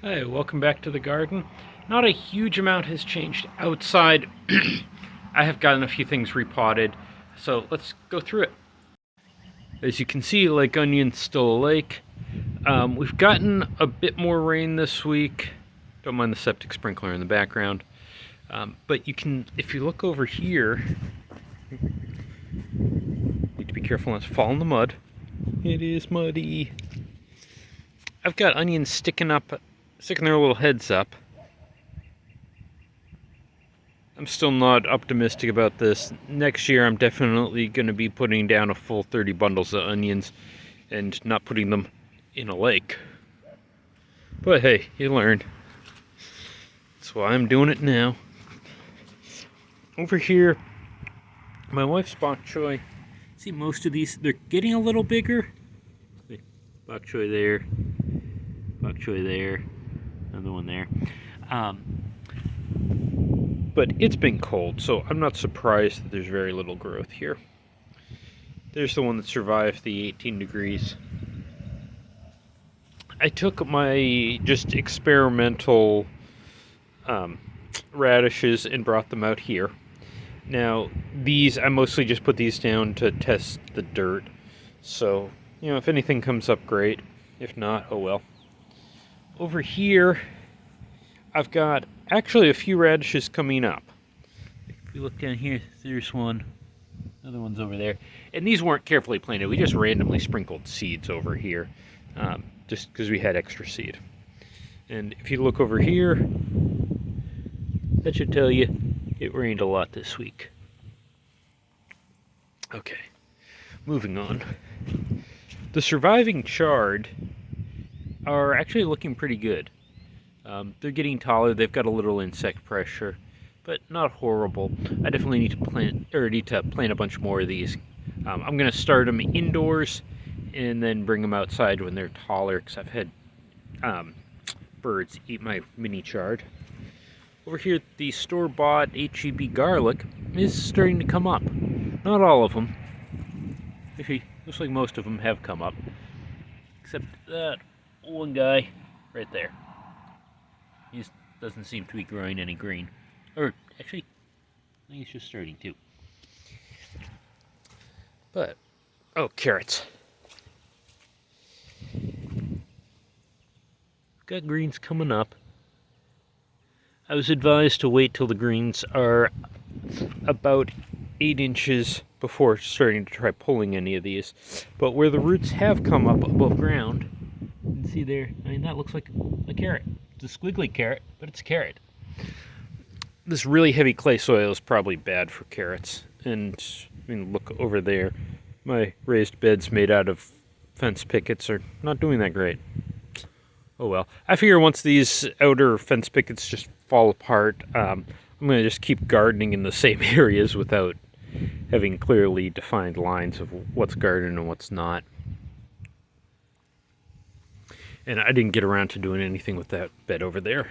Hey, welcome back to the garden. Not a huge amount has changed outside. I have gotten a few things repotted, so let's go through it. As you can see, Lake Onion's still a lake. We've gotten a bit more rain this week. Don't mind the septic sprinkler in the background. But you can, if you look over here, need to be careful not to fall in the mud. It is muddy. I've got onions sticking their little heads up. I'm still not optimistic about this. Next year, I'm definitely going to be putting down a full 30 bundles of onions and not putting them in a lake. But hey, you learn. That's why I'm doing it now. Over here, my wife's bok choy. See, most of these, they're getting a little bigger. Bok choy there, another one there. But it's been cold, so I'm not surprised that there's very little growth here. There's the one that survived the 18 degrees. I took my just experimental radishes and brought them out here. Now, these, I mostly just put these down to test the dirt. So, you know, if anything comes up, great. If not, oh well. Over here, I've got actually a few radishes coming up. If we look down here, there's one. Another one's over there. And these weren't carefully planted. We just randomly sprinkled seeds over here, just because we had extra seed. And if you look over here, that should tell you it rained a lot this week. Okay, moving on. The surviving chard are actually looking pretty good. They're getting taller. They've got a little insect pressure, but not horrible. I definitely need to plant a bunch more of these. I'm going to start them indoors and then bring them outside when they're taller, because I've had birds eat my mini chard. Over here, the store-bought HEB garlic is starting to come up. Not all of them. Actually, looks like most of them have come up, except that one guy right there. He just doesn't seem to be growing any green. Or, actually, I think he's just starting to. But, oh, carrots. Got greens coming up. I was advised to wait till the greens are about 8 inches before starting to try pulling any of these. But where the roots have come up above ground, you can see there, I mean, that looks like a carrot. It's a squiggly carrot, but it's a carrot. This really heavy clay soil is probably bad for carrots. And, I mean, look over there. My raised beds made out of fence pickets are not doing that great. Oh well. I figure once these outer fence pickets just fall apart, I'm going to just keep gardening in the same areas without having clearly defined lines of what's garden and what's not. And I didn't get around to doing anything with that bed over there.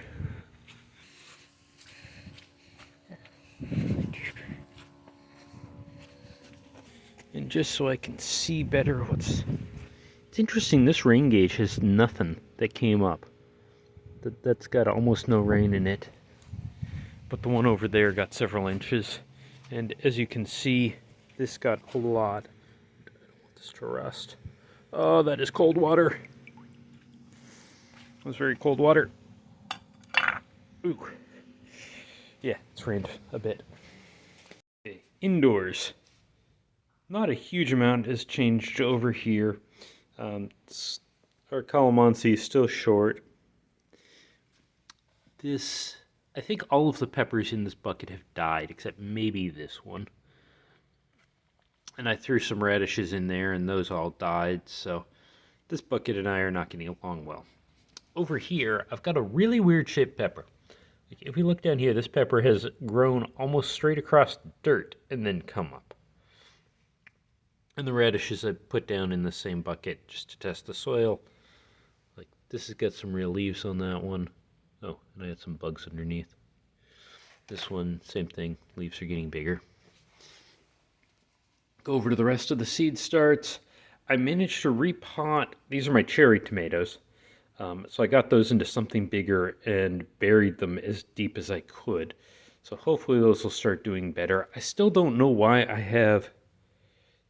And just so I can see better it's interesting, this rain gauge has nothing that came up. That's got almost no rain in it. But the one over there got several inches. And as you can see, this got a lot. I don't want this to rust. Oh, that is cold water. That was very cold water. Ooh. Yeah, it's rained a bit. Okay, indoors. Not a huge amount has changed over here. Our calamansi is still short. I think all of the peppers in this bucket have died, except maybe this one. And I threw some radishes in there, and those all died, so this bucket and I are not getting along well. Over here, I've got a really weird shaped pepper. Like, if we look down here, this pepper has grown almost straight across the dirt and then come up. And the radishes I put down in the same bucket just to test the soil. Like, this has got some real leaves on that one. Oh, and I had some bugs underneath. This one, same thing. Leaves are getting bigger. Go over to the rest of the seed starts. I managed to repot. These are my cherry tomatoes. So I got those into something bigger and buried them as deep as I could. So hopefully those will start doing better. I still don't know why I have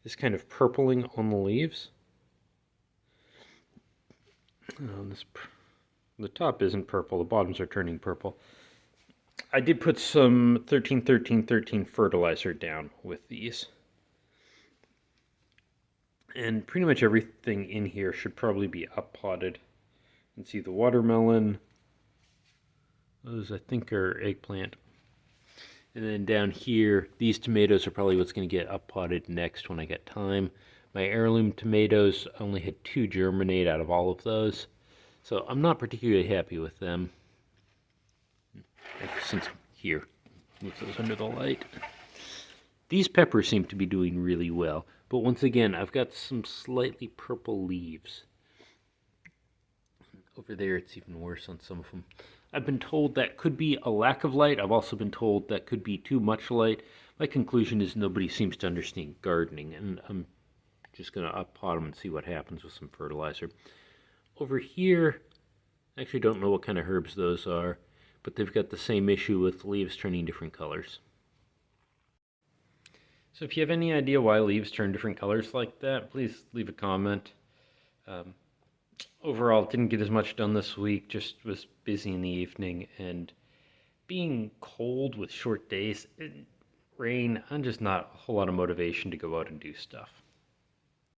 this kind of purpling on the leaves. The top isn't purple, the bottoms are turning purple. I did put some 13-13-13 fertilizer down with these. And pretty much everything in here should probably be up potted. You can see the watermelon. Those I think are eggplant. And then down here, these tomatoes are probably what's going to get up potted next when I get time. My heirloom tomatoes only had 2 germinate out of all of those. So I'm not particularly happy with them. Since here, with those under the light. These peppers seem to be doing really well. But once again, I've got some slightly purple leaves. Over there, it's even worse on some of them. I've been told that could be a lack of light. I've also been told that could be too much light. My conclusion is nobody seems to understand gardening, and I'm just going to up pot them and see what happens with some fertilizer. Over here, I actually don't know what kind of herbs those are, but they've got the same issue with leaves turning different colors. So if you have any idea why leaves turn different colors like that, please leave a comment. Overall, didn't get as much done this week, just was busy in the evening, and being cold with short days, rain, I'm just not a whole lot of motivation to go out and do stuff.